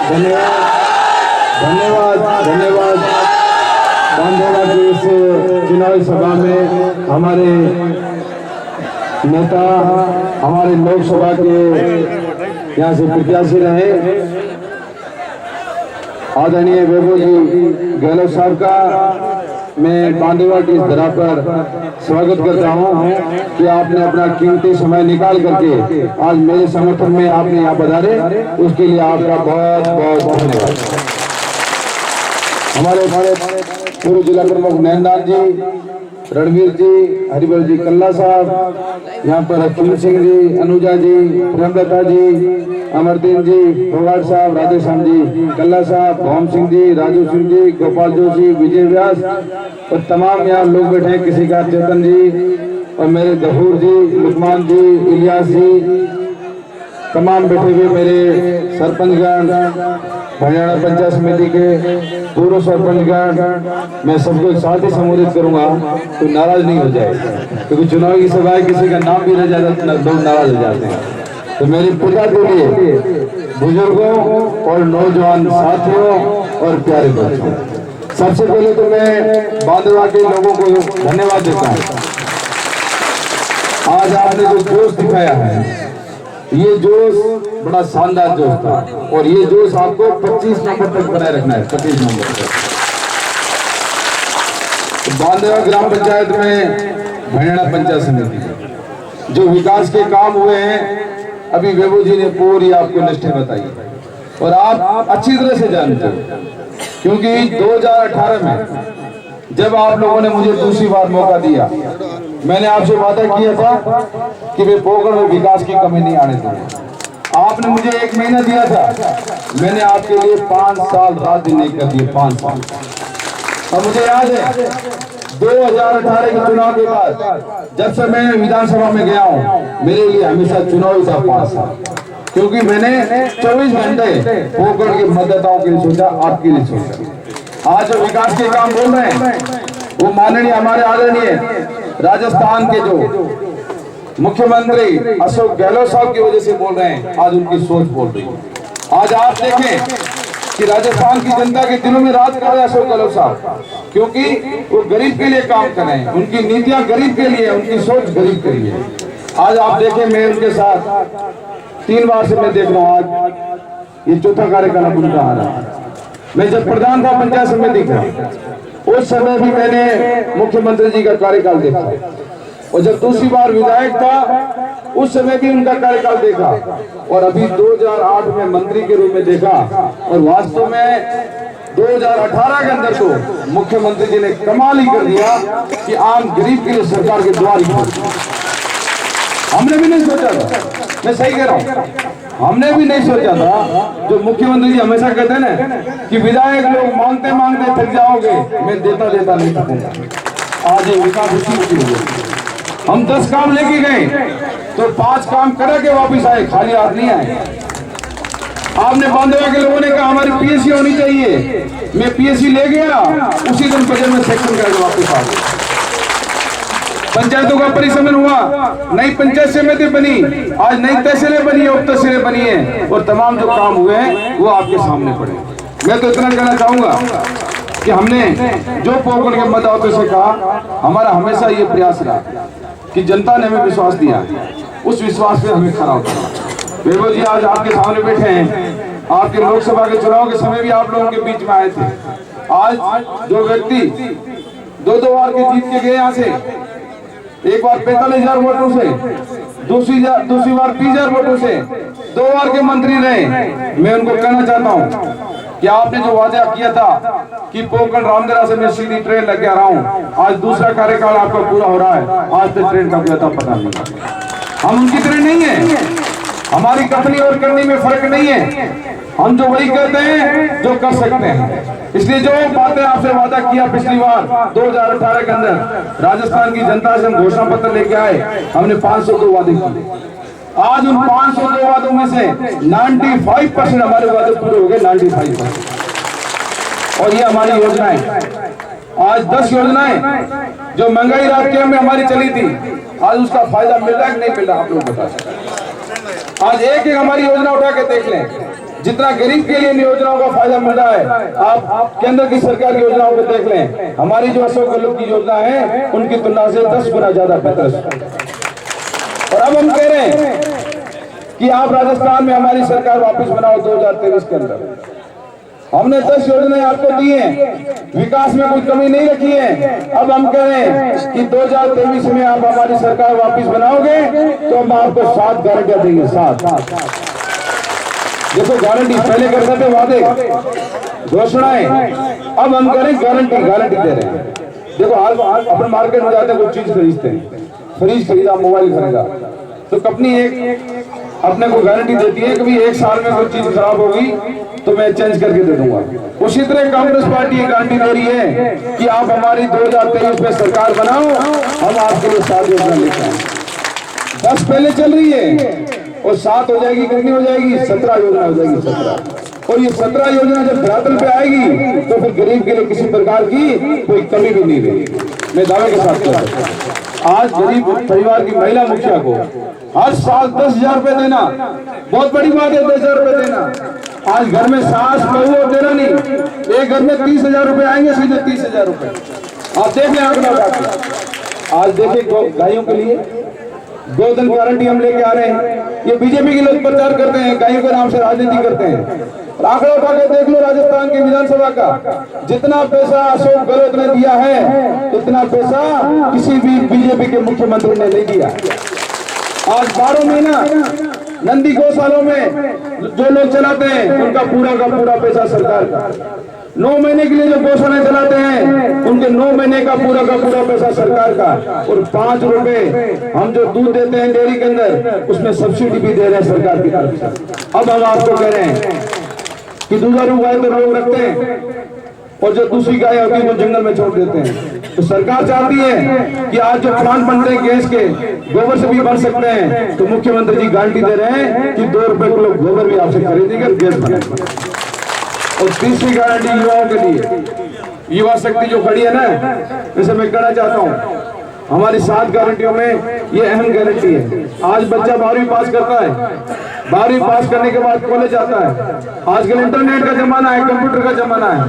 धन्यवाद धन्यवाद। बांधवगढ़ की इस चुनावी सभा में हमारे नेता, हमारे लोकसभा के यहाँ से प्रत्याशी रहे आदरणीय वैभव जी गहलोत साहब का मैं बांधवगढ़ की इस धरा पर स्वागत करता हूँ कि आपने अपना कीमती समय निकाल करके आज मेरे समर्थन में आपने यहाँ पधारे, उसके लिए आपका बहुत बहुत धन्यवाद। हमारे पूर्व जिला प्रमुख नैनदान जी, रणवीर जी, हरिबल जी कल्ला साहब, यहाँ पर अखिल सिंह जी, अनुजा जी, प्रेमलता जी, अमरदीन जी, फोगाट साहब, राधेश्याम जी कल्ला साहब, भौम सिंह जी, राजू सिंह जी, गोपाल जोशी, विजय व्यास और तमाम यहाँ लोग बैठे हैं, किसी का चेतन जी और मेरे गफूर जी, लुकमान जी, इलियास जी, तमाम बैठे हुए मेरे सरपंचगण, हरियाणा पंचायत समिति के पूर्व सरपंचगण, मैं सबको एक साथ ही संबोधित करूंगा तो नाराज नहीं हो जाए, क्योंकि चुनाव की सभा किसी का नाम भी रह जाता है लोग नाराज हो जाते हैं। तो मेरे पिता के लिए, बुजुर्गों और नौजवान साथियों और प्यारे बच्चों, सबसे पहले तो मैं बांधवगढ़ के लोगों को धन्यवाद देता हूँ। आज आपने जो जोश दिखाया है, ये जोश बड़ा शानदार जोश था और ये जोश आपको 25 नंबर तक बनाए रखना है। 25 नंबर तक बांधवगढ़ ग्राम पंचायत में हरियाणा पंचायत समिति जो विकास के काम हुए हैं, अभी वैभव जी ने पूरी आपको लिस्ट बताई और आप अच्छी तरह से जानते हो, क्योंकि 2018 में जब आप लोगों ने मुझे दूसरी बार मौका दिया, मैंने आपसे वादा किया था कि वे पोगड़ में विकास की कमी नहीं आने देंगे। आपने मुझे 1 महीना दिया था, मैंने आपके लिए 5 साल रात दिन नहीं कर दिए, 5 साल। और मुझे याद है 2018 के चुनाव के बाद जब से मैं विधानसभा में गया हूँ, मेरे लिए हमेशा चुनाव ही था 5 साल, क्योंकि मैंने 24 घंटे पोगड़ के मतदाताओं के लिए सोचा, आपके लिए सोचा। आज जो विकास के काम बोल रहे हैं वो माननीय हमारे आदरणीय राजस्थान के जो मुख्यमंत्री अशोक गहलोत साहब की वजह से बोल रहे हैं, आज उनकी सोच बोल रही है। आज आप देखें कि राजस्थान की जनता के दिलों में राज कर रहे हैं अशोक गहलोत साहब, क्योंकि वो गरीब के लिए काम कर रहे हैं, उनकी नीतियां गरीब के लिए, उनकी सोच गरीब के लिए। आज आप देखें मैं उनके साथ 3 बार से मैं देख रहा हूँ, आज ये चौथा कार्यकाल उनका आ रहा है। मैं जब प्रधान था पंचायत समिति का, उस समय भी मैंने मुख्यमंत्री जी का कार्यकाल देखा और जब दूसरी बार विधायक था उस समय भी उनका कार्यकाल देखा और अभी 2008 में मंत्री के रूप में देखा। और वास्तव में 2018 के अंदर तो मुख्यमंत्री जी ने कमाल ही कर दिया कि आम गरीब के लिए सरकार के द्वार ही हमने भी नहीं सोचा था, मैं सही कह रहा हूँ, हमने भी नहीं सोचा था। जो मुख्यमंत्री जी हमेशा कहते हैं ना कि विधायक लोग मांगते मांगते थक जाओगे, मैं देता देता नहीं थकूंगा। आज ये विकास उसी हम 10 काम लेके गए तो 5 काम करा के वापिस आए, खाली हाथ नहीं आए। आपने बांधवगढ़ के लोगों ने कहा हमारी पीएससी होनी चाहिए, मैं पीएससी ले गया, उसी दिन बजट में सेक्शन करके वापिस आ गया। पंचायतों का परिसमन हुआ, नई पंचायत समिति बनी, आज नई तहसीलें बनी है, उप तहसीलें बनी है और तमाम जो काम हुए हैं वो आपके सामने पड़े। मैं तो इतना कहना चाहूंगा कि हमने जो पोगड़ के मतदाताओं से कहा, हमारा हमेशा ये प्रयास रहा कि जनता ने हमें विश्वास दिया, उस विश्वास पे हमें खरा उतरना। वैभव जी आज आपके सामने बैठे हैं, आपके लोकसभा के चुनाव के समय भी आप लोगों के बीच में आए थे। आज जो व्यक्ति 2-2 बार के जीत के गए यहाँ से, एक बार 45,000 वोटों से, दूसरी बार 20,000 वोटों से, 2 बार के मंत्री रहे, मैं उनको कहना चाहता हूँ कि आपने जो वादा किया था कि पोगड़ रामदरा से मैं सीधी ट्रेन लेके आ रहा हूँ, आज दूसरा कार्यकाल आपका पूरा हो रहा है, आज तक ट्रेन का कोई पता नहीं। हम उनकी तरह नहीं है, हमारी कथनी और करनी में फर्क नहीं है, हम जो वही कहते हैं जो कर सकते हैं। इसलिए जो बातें आपसे वादा किया पिछली बार 2018 के अंदर राजस्थान की जनता से हम घोषणा पत्र लेके आए, हमने 502 वादे किए। आज उन 502 वादों में से 95% हमारे वादे पूरे हो गए, 95%। और ये हमारी योजनाएं, आज 10 योजनाएं जो महंगाई राहत कैंप में हमारी चली थी, आज उसका फायदा मिल रहा है कि नहीं मिल रहा, आप लोग बता सकते। आज एक हमारी योजना उठा के देख लें, जितना गरीब के लिए इन योजनाओं का फायदा मिल रहा है, आप केंद्र की सरकार की योजनाओं को देख लें। हमारी जो अशोक गहलोत की योजना है उनकी तुलना से 10 गुना ज्यादा बेहतर। और अब हम कह रहे हैं कि आप राजस्थान में हमारी सरकार वापस बनाओ 2023 के अंदर। हमने 10 योजनाएं आपको दी हैं, विकास में कोई कमी नहीं रखी है। अब हम कह रहे हैं कि 2023 में आप हमारी सरकार वापस बनाओगे तो हम आपको 7 गारंटियां देंगे। 7 देखो, गारंटी पहले करते थे वादे घोषणाएं, अब हम कह रहे हैं गारंटी दे रहे हैं। देखो, आज अपन मार्केट में जाते हैं, कोई चीज खरीदते हैं, फ्रिज खरीदा, मोबाइल खरीदा, तो कंपनी एक अपने को गारंटी देती है कि 1 साल में कोई चीज खराब होगी तो मैं चेंज करके दे दूंगा। उसी तरह कांग्रेस पार्टी ये गारंटी दे रही है कि आप हमारी 2023 में सरकार बनाओ, हम आपके लिए 7 योजना लेकर आएंगे। 10 पहले चल रही है और 7 हो जाएगी, कितनी हो जाएगी? 17 योजना हो जाएगी। 17, और ये 17 योजना जब धरातल पे आएगी तो फिर गरीब के लिए किसी प्रकार की कोई कमी भी नहीं रहेगी। मैं दावे के साथ कह सकता हूं, आज गरीब परिवार की महिला मुखिया को हर साल 10,000 रुपए देना बहुत बड़ी बात है। 10,000 रुपए देना, आज घर में सास बहू और देना नहीं, एक घर में 30,000 रुपए आएंगे, सीधे 30,000 रुपए। आप देख लें आंकड़ा बात। आज देखें गायों के लिए गोधन गारंटी हम लेके आ रहे हैं। ये बीजेपी के लोग प्रचार करते हैं, गायों के नाम से राजनीति करते हैं। आंकड़ा उठा के देख लो, राजस्थान की विधानसभा का जितना पैसा अशोक गहलोत ने दिया है, उतना पैसा किसी भी बीजेपी के मुख्यमंत्री ने नहीं दिया। आज 12 महीना नंदी गौशालों में जो लोग चलाते हैं उनका पूरा का पूरा पैसा सरकार का। 9 महीने के लिए जो गौशालाएं चलाते हैं उनके 9 महीने का पूरा पैसा सरकार का। और 5 रुपए हम जो दूध देते हैं डेयरी के अंदर, उसमें सब्सिडी भी दे रहे हैं सरकार की तरफ से। अब हम आपको कह रहे हैं कि दुधारू गाय तो लोग रखते हैं और जो दूसरी गाय होती है वो जंगल में छोड़ देते हैं। तो सरकार चाहती है कि आज जो प्लांट बनते हैं गैस के, गोबर से भी बन सकते हैं। तो मुख्यमंत्री जी गारंटी दे रहे हैं कि 2 रुपए किलो गोबर भी आपसे खरीदेंगे, गैस बनेगा। और तीसरी गारंटी युवाओं के लिए, युवा शक्ति जो खड़ी है ना, इसे मैं कहना चाहता हूँ, हमारी 7 गारंटियों में ये अहम गारंटी है। आज बच्चा 12वीं पास करता है, 12वीं पास करने के बाद कॉलेज जाता है। आजकल इंटरनेट का जमाना है, कंप्यूटर का जमाना है।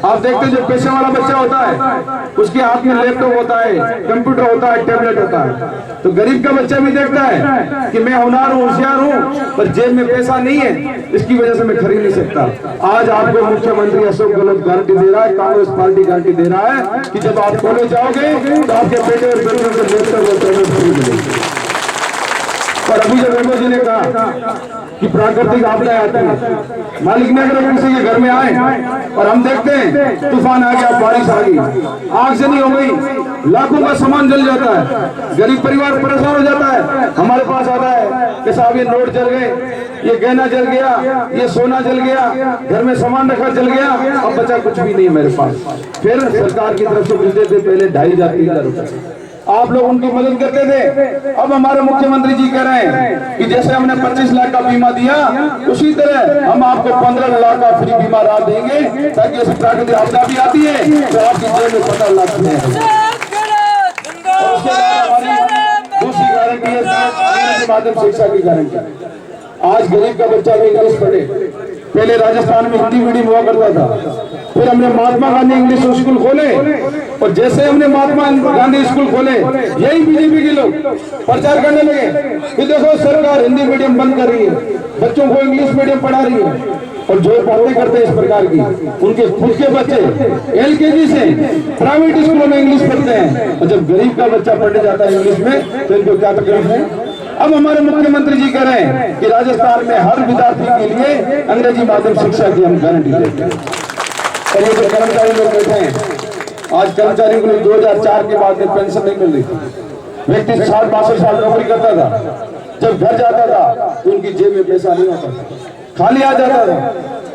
आप देखते हैं जो पैसे वाला बच्चा होता है उसके हाथ में लैपटॉप होता है, कंप्यूटर होता है, टैबलेट होता है। तो गरीब का बच्चा भी देखता है कि मैं होनहार हूँ, होशियार हूँ, पर जेब में पैसा नहीं है, इसकी वजह से मैं खरीद नहीं सकता। आज आपको मुख्यमंत्री अशोक गहलोत गारंटी दे रहा है, कांग्रेस पार्टी गारंटी दे रहा है कि जब आप कॉलेज जाओगे तो आपके बेटे और बेटियों को लैपटॉप और टैबलेट फ्री मिलेगी। और अभी जब वेबो जी ने कहा कि प्राकृतिक आपदाएं आती है, मालिक ने अगर किसी के घर में आए और हम देखते हैं तूफान आ गया, बारिश आ गई, आग से नहीं हो गई, लाखों का सामान जल जाता है, गरीब परिवार परेशान हो जाता है, हमारे पास आता है कि साहब ये नोट जल गए, ये गहना जल गया, ये सोना जल गया, घर में सामान रखा जल गया, अब बचा कुछ भी नहीं मेरे पास। फिर सरकार की तरफ से मिलते थे पहले 2,500-3,000 रुपए, आप लोग उनकी मदद करते थे। अब हमारे मुख्यमंत्री जी कह रहे हैं कि जैसे हमने 25 लाख का बीमा दिया, उसी तरह हम आपको 15 लाख का फ्री बीमा राहत देंगे, ताकि ऐसी प्राकृतिक आपदा भी आती है तो आपकी जेब में 15 लाख में दूसरी गारंटी है माध्यम शिक्षा की गारंटी। आज गरीब का बच्चा भी इंग्लिश पढ़े। पहले राजस्थान में हिंदी मीडियम हुआ करता था, फिर हमने महात्मा गांधी इंग्लिश स्कूल खोले, और जैसे हमने महात्मा गांधी स्कूल खोले यही बीजेपी के लोग प्रचार करने लगे कि देखो सरकार हिंदी मीडियम बंद कर रही है, बच्चों को इंग्लिश मीडियम पढ़ा रही है। और जो बातें करते हैं इस प्रकार की, उनके खुद के बच्चे LKG से प्राइवेट स्कूलों में इंग्लिश पढ़ते हैं, और जब गरीब का बच्चा पढ़ने जाता है इंग्लिश में तो इनको क्या तकलीफ है। अब हमारे मुख्यमंत्री जी कह रहे हैं कि राजस्थान में हर विद्यार्थी के लिए अंग्रेजी माध्यम शिक्षा की हम गारंटी देते हैं। और ये जो कर्मचारी लोग बैठे हैं, आज कर्मचारियों को 2004 के बाद में पेंशन नहीं मिल रही थी। व्यक्ति 60-62 साल नौकरी करता था, जब घर जाता था तो उनकी जेब में पैसा नहीं होता था, खाली आ जाता था।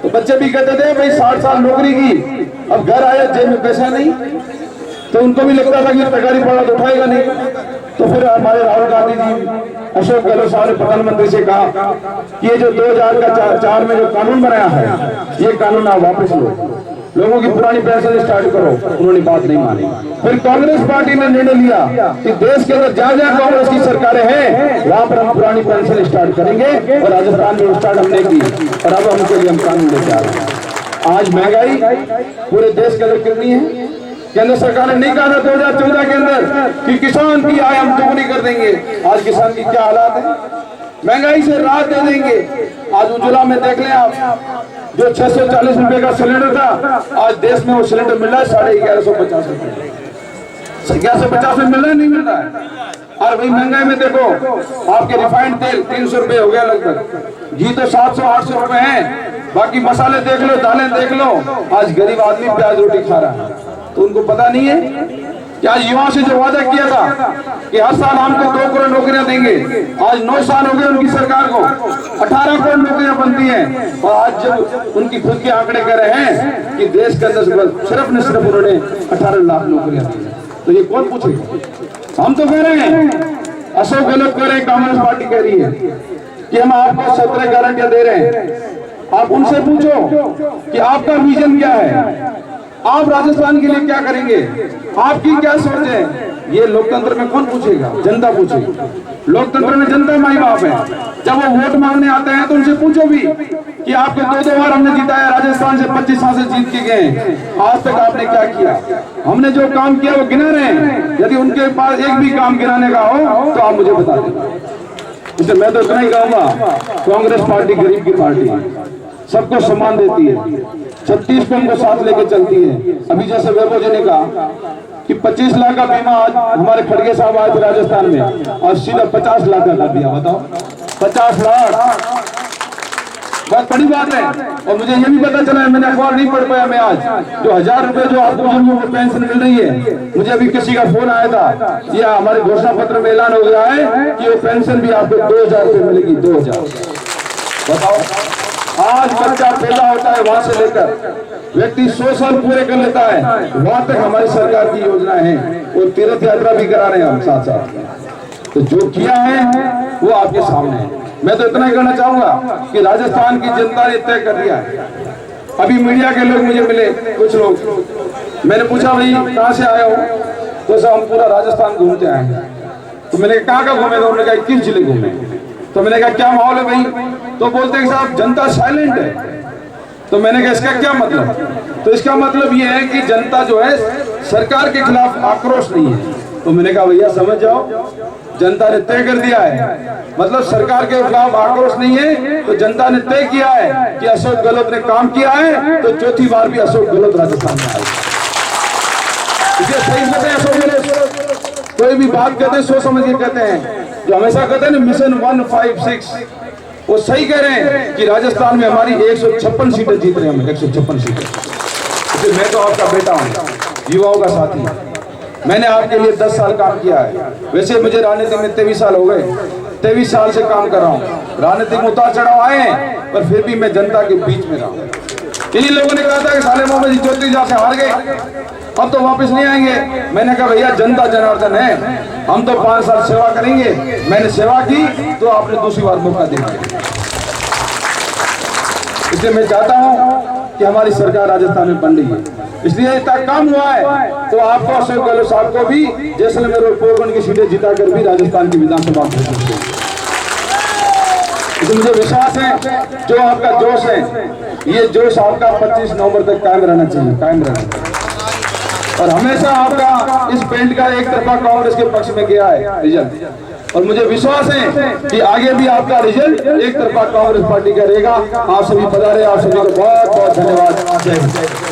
तो बच्चे भी कहते थे भाई 60 साल नौकरी की, अब घर आया जेब में पैसा नहीं, तो उनको भी लगता था कि सरकारी पड़ा तो उठाएगा नहीं। तो फिर हमारे राहुल गांधी जी, अशोक गहलोत साहब ने प्रधानमंत्री से कहा कि ये जो 2004 में जो कानून बनाया है, ये कानून आप वापस लो। लोगों की पुरानी पेंशन स्टार्ट करो, उन्होंने बात नहीं मानी। फिर कांग्रेस पार्टी ने निर्णय लिया कि देश के अंदर जहां जहां कांग्रेस की सरकारें हैं वहां पर हम पुरानी पेंशन स्टार्ट करेंगे, और राजस्थान में स्टार्ट हमने की, और अब हम उनके लिए हम कानून लेके आ रहे हैं। आज महंगाई पूरे देश के अंदर कितनी है? केंद्र सरकार ने नहीं कहा था 2014 के अंदर कि किसान की आय हम दोगुनी कर देंगे। आज किसान की क्या हालात है? महंगाई से राहत दे देंगे। आज उज्ज्वला में देख लें आप, जो 640 रुपए का सिलेंडर था, आज देश में वो सिलेंडर मिल रहा है 1150 रुपए। 1150 में मिल रहा है, नहीं मिल रहा है। और वही महंगाई में देखो, आपके रिफाइंड तेल 300 रुपए हो गया लगभग, घी तो 700-800 रुपए है, बाकी मसाले देख लो, दालें देख लो। आज गरीब आदमी प्याज रोटी खा रहा है, तो उनको पता नहीं है कि आज युवाओं से जो वादा किया था कि हर साल हमको 2 करोड़ नौकरियां देंगे, आज 9 साल हो गए उनकी सरकार को, 18 करोड़ नौकरियां बनती हैं। और आज जब उनकी खुद के आंकड़े कह रहे हैं कि देश के अंदर सिर्फ न सिर्फ उन्होंने 18 लाख नौकरियां दी, तो ये कौन पूछेगा? हम तो कह रहे हैं, अशोक गहलोत कह रहे हैं, कांग्रेस पार्टी कह रही है कि हम आपको 17 गारंटियां दे रहे हैं। आप उनसे पूछो कि आपका विजन क्या है, आप राजस्थान के लिए क्या करेंगे, आपकी क्या सोच है? ये लोकतंत्र में कौन पूछेगा? जनता पूछेगी। लोकतंत्र में जनता माई बाप है। जब वो वोट मांगने आते हैं तो उनसे पूछो भी कि आपको 2 बार हमने जिताया, राजस्थान से 25 साल से जीत के गए, आज तक आपने क्या किया? हमने जो काम किया वो गिना रहे हैं। यदि उनके पास एक भी काम गिनाने का हो तो आप मुझे बता दें। इसलिए मैं तो इतना ही कहूंगा, कांग्रेस पार्टी गरीब की पार्टी है, सबको सम्मान देती है, 36 को उनको साथ लेके चलती है। अभी जैसे वैभव जी ने कहा कि 25 लाख का बीमा आज हमारे खड़गे साहब आए थे राजस्थान में, और सीधा 50 लाख का कर दिया। बताओ, 50 लाख बहुत बड़ी बात है। और मुझे ये भी पता चला है, मैंने अखबार नहीं पढ़ पाया मैं आज, जो 1000 रुपए जो आपको बुजुर्गों को पेंशन मिल रही है, मुझे अभी किसी का फोन आया था, या हमारे घोषणा पत्र में ऐलान हो गया है कि वो पेंशन भी आपको 2000 रुपए मिलेगी। 2000। बताओ, आज बच्चा पैदा होता है वहां से लेकर व्यक्ति 100 साल पूरे कर लेता है, वहां तक हमारी सरकार की योजना है। और तीर्थ यात्रा भी करा रहे हैं हम साथ साथ। तो जो किया है वो आपके सामने है। मैं तो इतना ही कहना चाहूंगा कि राजस्थान की जनता ने तय कर दिया है। अभी मीडिया के लोग मुझे मिले, कुछ लोग, मैंने पूछा भाई कहाँ से आए हो? तो सर हम पूरा राजस्थान घूमते आए हैं। तो मैंने कहा कहाँ घूमेगा? उन्होंने कहा 21 जिले घूमे। तो मैंने कहा क्या माहौल है भाई? तो बोलते हैं साहब जनता साइलेंट है। तो मैंने कहा इसका क्या मतलब? तो इसका मतलब ये है कि जनता जो है सरकार के खिलाफ आक्रोश नहीं है। तो मैंने कहा भैया समझ जाओ, जनता ने तय कर दिया है, मतलब सरकार के खिलाफ आक्रोश नहीं है। तो जनता ने तय किया है कि अशोक गहलोत ने काम किया है, तो चौथी बार भी अशोक गहलोत राजस्थान में आए। इसे सही कहते हैं अशोक गहलोत, कोई भी बात कहते हैं सोच समझ के कहते हैं। जो हमेशा कहते हैं ना मिशन 156, वो सही कह रहे हैं कि राजस्थान में हमारी 156 सीटें जीत रहे हैं हम, 156 सीटें। इसलिए मैं तो आपका बेटा हूँ, युवाओं का साथी। मैंने आपके लिए 10 साल काम किया है। वैसे मुझे राजनीति में 23 साल हो गए, 23 साल से काम कर रहा हूँ। राजनीतिक में उतार चढ़ाव आए हैं, पर फिर भी मैं जनता के बीच में रहा हूँ। इन्हीं लोगों ने कहा था कि साले मोहम्मद जी ज्योति से हार गए, अब तो वापस नहीं आएंगे। मैंने कहा भैया जनता जनार्दन है, हम तो 5 साल सेवा करेंगे। मैंने सेवा की तो आपने दूसरी बार मौका दिया। इसलिए मैं चाहता हूं कि हमारी सरकार राजस्थान में बन रही है, इसलिए इतना काम हुआ है। तो आपको अशोक गहलोत साहब को भी जैसलमेर और पोरबंदर की सीटें जिताकर भी राजस्थान की विधानसभा में भेज सकते हैं। मुझे विश्वास है जो आपका जोश है, ये जोश आपका 25 नवंबर तक कायम रहना चाहिए, कायम रहना चाहिए। और हमेशा आपका इस पेंट का एक तरफा कांग्रेस के पक्ष में गया है रिजल्ट, और मुझे विश्वास है कि आगे भी आपका रिजल्ट एक तरफा कांग्रेस पार्टी का रहेगा। आप सभी पधारे, आप सभी को बहुत बहुत धन्यवाद। जय हिंद।